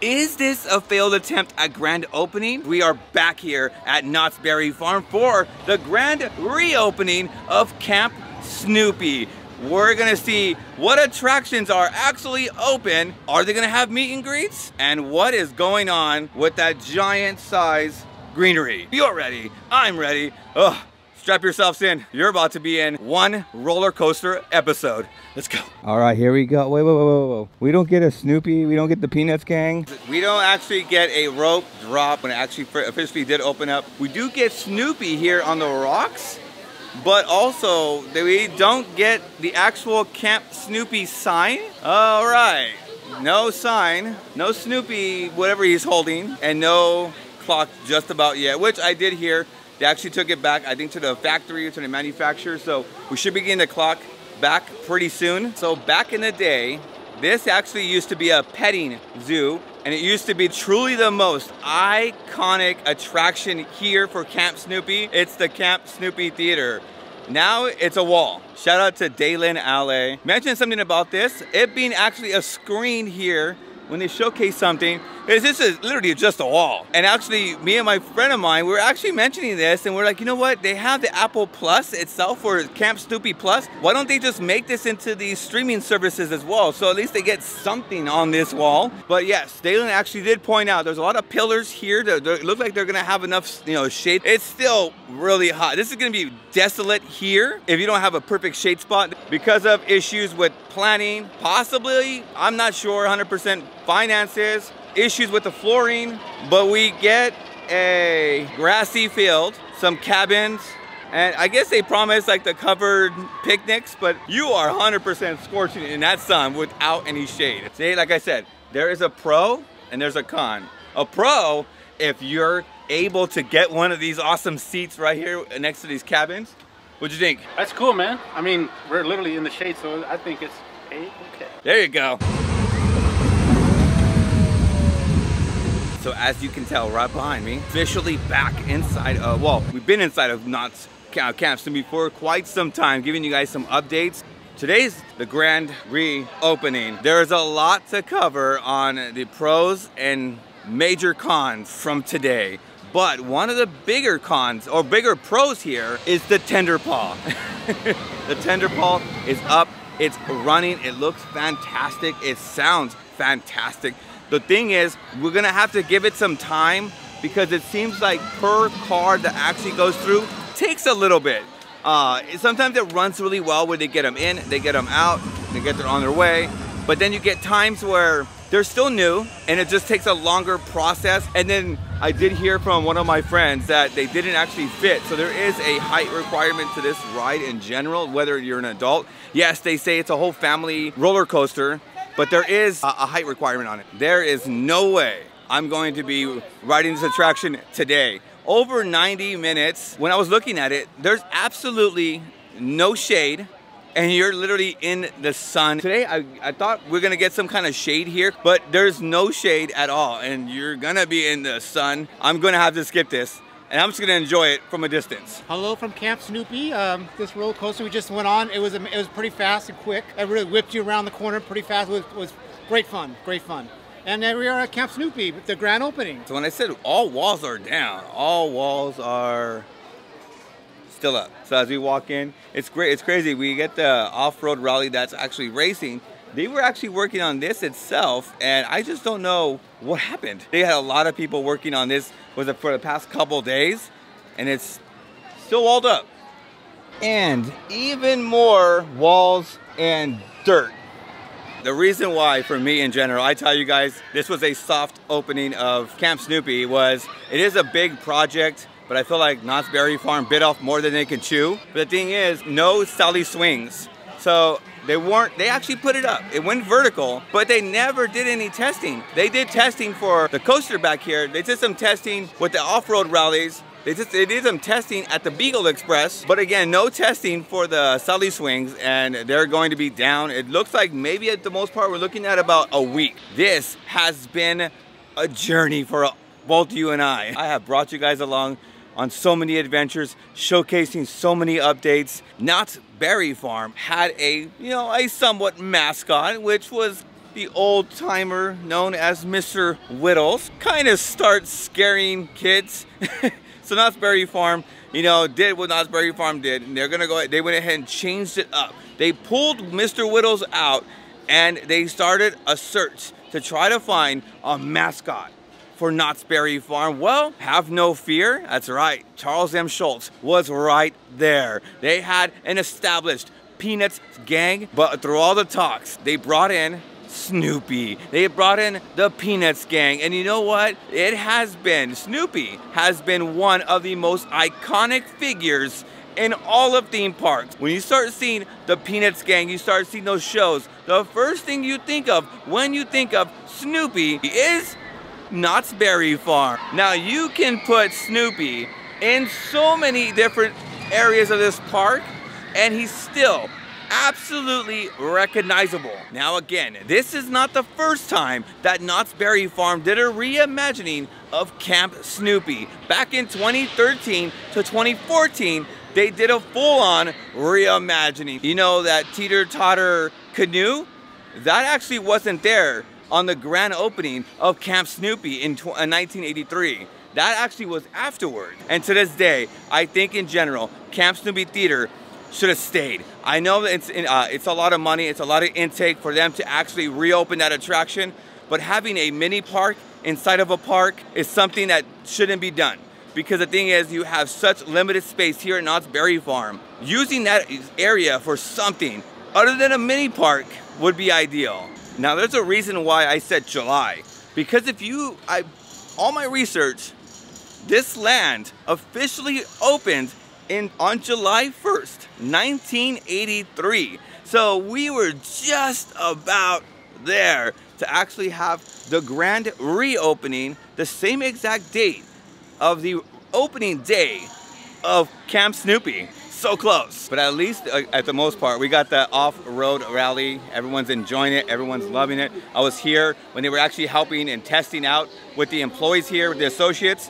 Is this a failed attempt at grand opening? We are back here at Knott's Berry Farm for the grand reopening of Camp Snoopy. We're gonna see what attractions are actually open. Are they gonna have meet and greets? And what is going on with that giant size greenery? You're ready, I'm ready. Ugh. Strap yourselves in. You're about to be in one roller coaster episode. Let's go. All right, here we go. Wait. We don't get a Snoopy. We don't get the Peanuts gang. We don't actually get a rope drop when it actually officially did open up. We do get Snoopy here on the rocks, but also we don't get the actual Camp Snoopy sign. All right, no sign, no Snoopy, whatever he's holding, and no clock just about yet, which I did hear. They actually took it back, I think, to the factory or to the manufacturer, so we should be getting the clock back pretty soon. So back in the day, this actually used to be a petting zoo, and it used to be truly the most iconic attraction here for Camp Snoopy. It's the Camp Snoopy Theater. Now it's a wall. Shout out to Dalen Ale. Mentioned something about this, it being actually a screen here when they showcase something, is this is literally just a wall. And actually, me and my friend of mine, we were actually mentioning this, and we're like, you know what? They have the Apple Plus itself, or Camp Snoopy Plus. Why don't they just make this into these streaming services as well? So at least they get something on this wall. But yes, Dalen actually did point out there's a lot of pillars here that look like they're gonna have enough, shade. It's still really hot. This is gonna be desolate here if you don't have a perfect shade spot because of issues with planning, possibly, I'm not sure, 100% finances, issues with the flooring, but we get a grassy field, some cabins, and I guess they promise like the covered picnics, but you are 100% scorching in that sun without any shade. See, like I said, there is a pro and there's a con. A pro, if you're able to get one of these awesome seats right here next to these cabins. What'd you think? That's cool, man. I mean, we're literally in the shade, so I think it's okay. There you go. So as you can tell right behind me, officially back inside of, well, we've been inside of Knott's Camp Snoopy for quite some time, giving you guys some updates. Today's the grand reopening. There's a lot to cover on the pros and major cons from today. But one of the bigger cons, or bigger pros here, is the TenderPaw. The TenderPaw is up, it's running, it looks fantastic, it sounds fantastic. The thing is, we're gonna have to give it some time because it seems like per car that actually goes through takes a little bit. Sometimes it runs really well where they get them in, they get them out, they get them on their way. But then you get times where they're still new and it just takes a longer process. And then I did hear from one of my friends that they didn't actually fit. So there is a height requirement to this ride in general, whether you're an adult. Yes, they say it's a whole family roller coaster, but there is a height requirement on it. There is no way I'm going to be riding this attraction today. Over 90 minutes, when I was looking at it, there's absolutely no shade. And you're literally in the sun. Today, I thought we're gonna get some kind of shade here, but there's no shade at all, and you're gonna be in the sun. I'm gonna have to skip this, and I'm just gonna enjoy it from a distance. Hello from Camp Snoopy. This roller coaster we just went on, it was pretty fast and quick. It really whipped you around the corner pretty fast. It was great fun, great fun. And then we are at Camp Snoopy, the grand opening. So when I said all walls are down, all walls are still up. So as we walk in, it's great, it's crazy. We get the off-road rally that's actually racing. They were actually working on this itself, and I just don't know what happened. They had a lot of people working on this for the past couple days, and it's still walled up. And even more walls and dirt. The reason why, for me in general, I tell you guys, this was a soft opening of Camp Snoopy was, it is a big project, but I feel like Knott's Berry Farm bit off more than they could chew. But the thing is, no Sally swings. So they actually put it up. It went vertical, but they never did any testing. They did testing for the coaster back here. They did some testing with the off-road rallies. They did some testing at the Beagle Express, but again, no testing for the Sally swings, and they're going to be down. It looks like maybe at the most part, we're looking at about a week. This has been a journey for both you and I. I have brought you guys along on so many adventures, showcasing so many updates. Knott's Berry Farm had a somewhat mascot, which was the old timer known as Mr. Whittles, kind of starts scaring kids. So Knott's Berry Farm, you know, did what Knott's Berry Farm did, and they went ahead and changed it up. They pulled Mr. Whittles out, and they started a search to try to find a mascot for Knott's Berry Farm. Well, have no fear. That's right. Charles M. Schulz was right there. They had an established Peanuts gang, but through all the talks, they brought in Snoopy. They brought in the Peanuts gang, and you know what? Snoopy has been one of the most iconic figures in all of theme parks. When you start seeing the Peanuts gang, you start seeing those shows, the first thing you think of when you think of Snoopy is Knott's Berry Farm. Now you can put Snoopy in so many different areas of this park, and he's still absolutely recognizable. Now again, this is not the first time that Knott's Berry Farm did a reimagining of Camp Snoopy. Back in 2013 to 2014, they did a full-on reimagining. You know that teeter-totter canoe? That actually wasn't there on the grand opening of Camp Snoopy in 1983. That actually was afterward. And to this day, I think in general, Camp Snoopy Theater should have stayed. I know that it's a lot of money, it's a lot of intake for them to actually reopen that attraction, but having a mini park inside of a park is something that shouldn't be done. Because the thing is, you have such limited space here at Knott's Berry Farm. Using that area for something other than a mini park would be ideal. Now there's a reason why I said July. Because all my research, this land officially opened on July 1st, 1983. So we were just about there to actually have the grand reopening, the same exact date of the opening day of Camp Snoopy. So close. But at least, at the most part, we got the off-road rally. Everyone's enjoying it. Everyone's loving it. I was here when they were actually helping and testing out with the employees here, with the associates.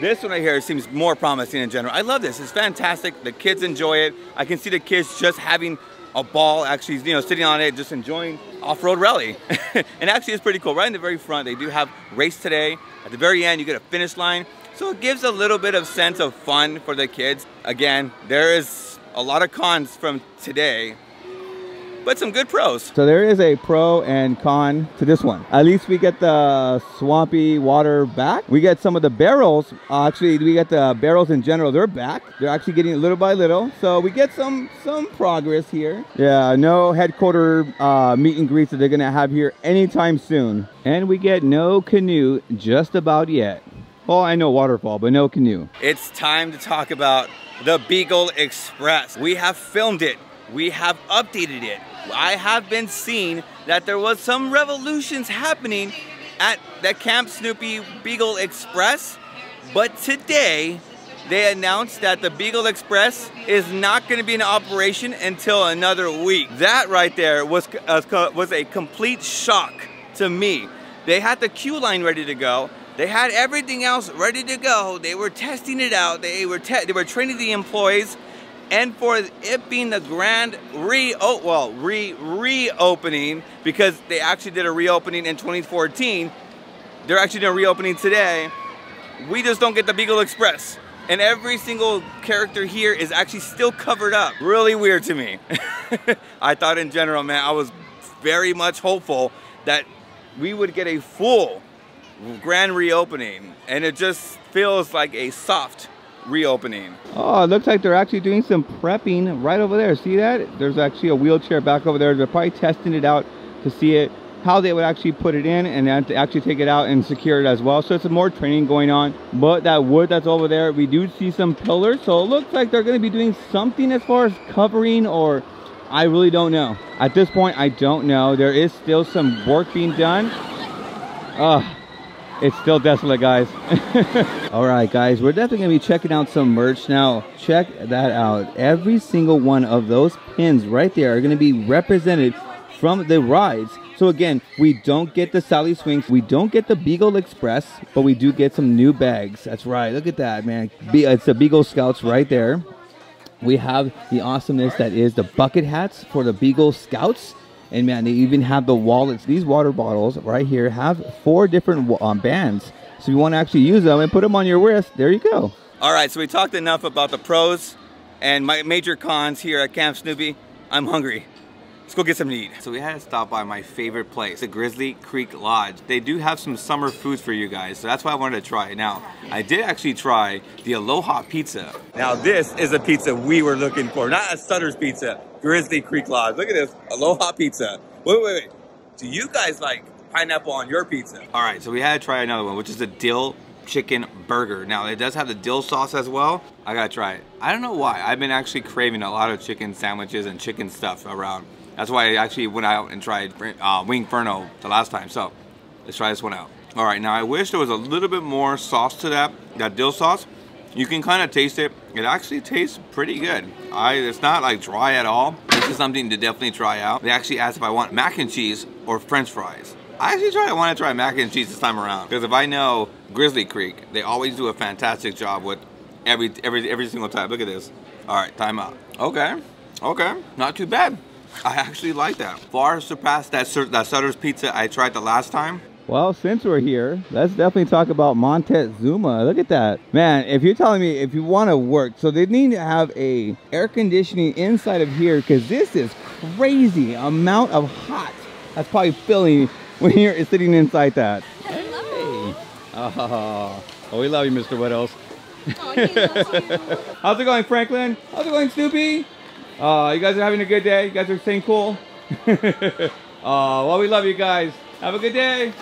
This one right here seems more promising in general. I love this. It's fantastic. The kids enjoy it. I can see the kids just having a ball, actually, you know, sitting on it, just enjoying off-road rally. And actually, it's pretty cool. Right in the very front, they do have race today. At the very end, you get a finish line. So it gives a little bit of sense of fun for the kids. Again, there is a lot of cons from today, but some good pros. So there is a pro and con to this one. At least we get the swampy water back. We get some of the barrels. Actually, we get the barrels in general. They're back. They're actually getting it little by little. So we get some progress here. Yeah, no headquarter meet and greets that they're gonna have here anytime soon. And we get no canoe just about yet. Well, I know waterfall, but no canoe. It's time to talk about the Beagle Express. We have filmed it. We have updated it. I have been seeing that there was some revolutions happening at the Camp Snoopy Beagle Express, but today they announced that the Beagle Express is not going to be in operation until another week. That right there was a complete shock to me. They had the queue line ready to go. They had everything else ready to go. They were testing it out. They were training the employees. And for it being the grand reopening, because they actually did a reopening in 2014, they're actually doing a reopening today. We just don't get the Beagle Express. And every single character here is actually still covered up. Really weird to me. I thought in general, man, I was very much hopeful that we would get a full grand reopening, and it just feels like a soft reopening. Oh, it looks like they're actually doing some prepping right over there. See that? There's actually a wheelchair back over there. They're probably testing it out to see it, how they would actually put it in and then to actually take it out and secure it as well. So it's some more training going on. But that wood that's over there, we do see some pillars. So it looks like they're going to be doing something as far as covering, or I really don't know. At this point, I don't know. There is still some work being done. It's still desolate, guys. All right, guys, we're definitely gonna be checking out some merch now. Check that out. Every single one of those pins right there are gonna be represented from the rides. So again, we don't get the Sally Swings, we don't get the Beagle Express, but we do get some new bags. That's right, look at that, man. It's the Beagle Scouts right there. We have the awesomeness that is the bucket hats for the Beagle Scouts. And man, they even have the wallets. These water bottles right here have 4 different bands. So you want to actually use them and put them on your wrist, there you go. All right, so we talked enough about the pros and my major cons here at Camp Snoopy. I'm hungry. Let's go get something to eat. So we had to stop by my favorite place, the Grizzly Creek Lodge. They do have some summer foods for you guys, so that's why I wanted to try it. Now, I did actually try the Aloha Pizza. Now this is a pizza we were looking for, not a Sutter's Pizza, Grizzly Creek Lodge. Look at this, Aloha Pizza. Wait. Do you guys like pineapple on your pizza? All right, so we had to try another one, which is the dill chicken burger. Now it does have the dill sauce as well. I gotta try it. I don't know why, I've been actually craving a lot of chicken sandwiches and chicken stuff around. That's why I actually went out and tried Wingferno the last time. So let's try this one out. All right, now I wish there was a little bit more sauce to that dill sauce. You can kind of taste it. It actually tastes pretty good. It's not like dry at all. This is something to definitely try out. They actually asked if I want mac and cheese or French fries. I actually want to try mac and cheese this time around, because if I know Grizzly Creek, they always do a fantastic job with every single time. Look at this. All right, time out. Okay, not too bad. I actually like that. Far surpassed that Sutter's Pizza I tried the last time. Well, since we're here, let's definitely talk about Montezuma. Look at that. Man, if you're telling me if you want to work, so they need to have a air conditioning inside of here, because this is crazy amount of hot that's probably filling when you're sitting inside that. Hello. Hey. Oh, we love you, Mr. What else? Oh, he loves you. How's it going, Franklin? How's it going, Snoopy? You guys are having a good day? You guys are staying cool? Well, we love you guys. Have a good day.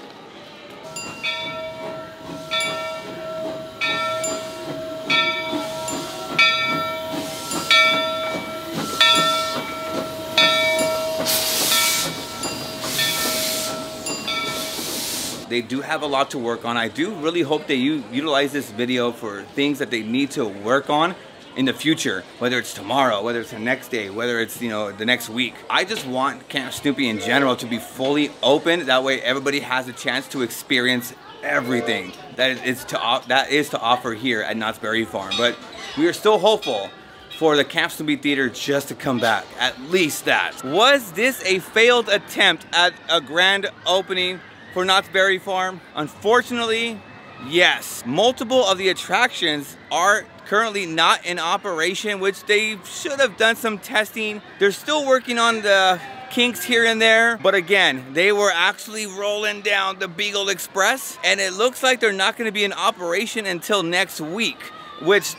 They do have a lot to work on. I do really hope they utilize this video for things that they need to work on in the future, whether it's tomorrow, whether it's the next day, whether it's, you know, the next week. I just want Camp Snoopy in general to be fully open. That way everybody has a chance to experience everything that is to offer here at Knott's Berry Farm. But we are still hopeful for the Camp Snoopy Theater just to come back, at least that. Was this a failed attempt at a grand opening for Knott's Berry Farm? Unfortunately, yes. Multiple of the attractions are currently not in operation, which they should have done some testing. They're still working on the kinks here and there, but again, they were actually rolling down the Beagle Express, and it looks like they're not going to be in operation until next week, which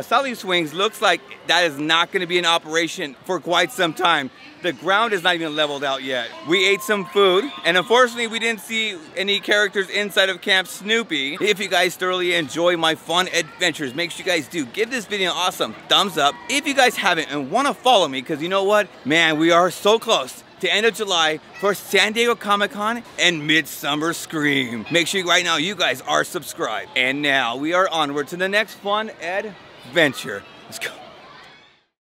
Sally Swings looks like that is not going to be in operation for quite some time. The ground is not even leveled out yet. We ate some food, and unfortunately we didn't see any characters inside of Camp Snoopy. If you guys thoroughly enjoy my fun adventures, make sure you guys do give this video an awesome thumbs up. If you guys haven't and want to follow me, because you know what? Man, we are so close to end of July for San Diego Comic-Con and Midsummer Scream. Make sure right now you guys are subscribed. And now we are onward to the next fun adventure. Let's go.